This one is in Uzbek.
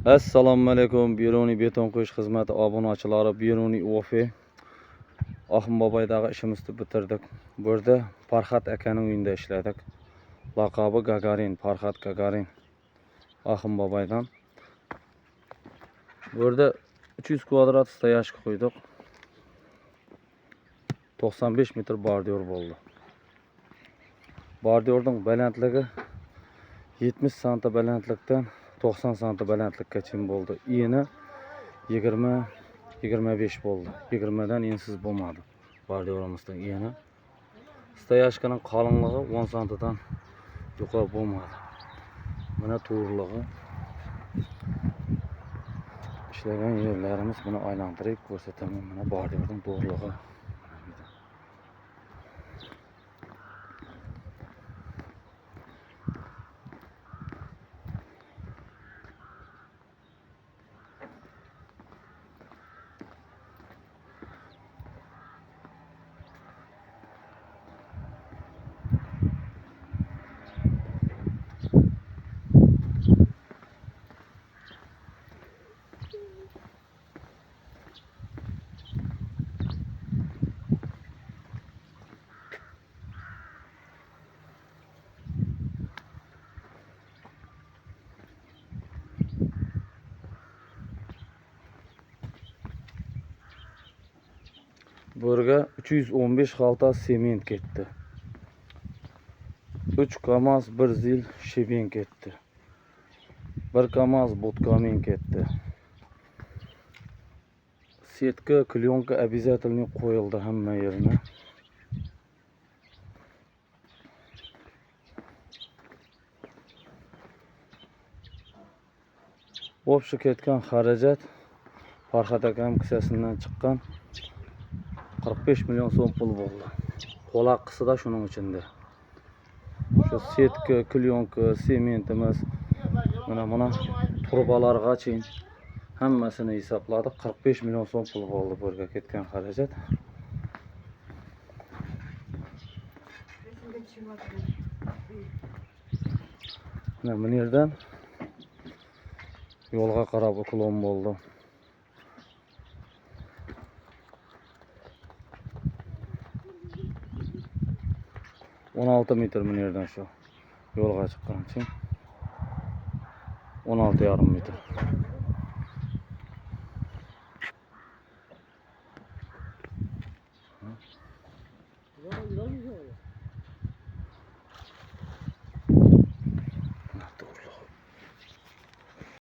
Assalomu alaykum. Biruni beton qo'yish xizmati obunachilari, Biruni Ofi. Ahim boboydagi ishimizni bitirdik. Bu yerda Farhat akaning uyida ishladik. Laqabi Gagarin, Farhat Gagarin. Ahim boboydan. Bu yerda 300 kvadrat stoyashka qo'ydik. 95 metr bordiyor bo'ldi. Bordiyorning balandligi 70 sm balandlikdan 90 sm balandlikkacha bo'ldi. Eni 20-25 bo'ldi. 20 dan ensiz bo'lmadi. Bordiyorimizdan eni. Stoyashkaning qalinligi 10 sm dan yuqori bo'lmadi. Mana to'g'riligi. İşləgən yerlərimiz bunu aylandırıb göstərəm. Mana bordiyorning to'g'riligi. Burga 315 xalta sement ketdi. 3 kamaz 1 zil shebin ketdi. 1 kamaz botkamin ketdi. Setka, klyonka обязательно qo'yildi hamma yerine. O'sha ketgan xarajat Farhat akam kissasidan chiqqan 45 milyon so'm pul bo'ldi. Qo'l haqqisi da shuning ichida. Shu setka, klyonka, sementimiz, mana turbalargacha hammasini hisobladik. 45 milyon so'm pul bo'ldi bu yerga ketgan xarajat. Mana bu yerdan yo'lga qarab uklon bo'ldi. On 16 metr bu yerdan shu yo'lga chiqqan uchun 16,5 metr.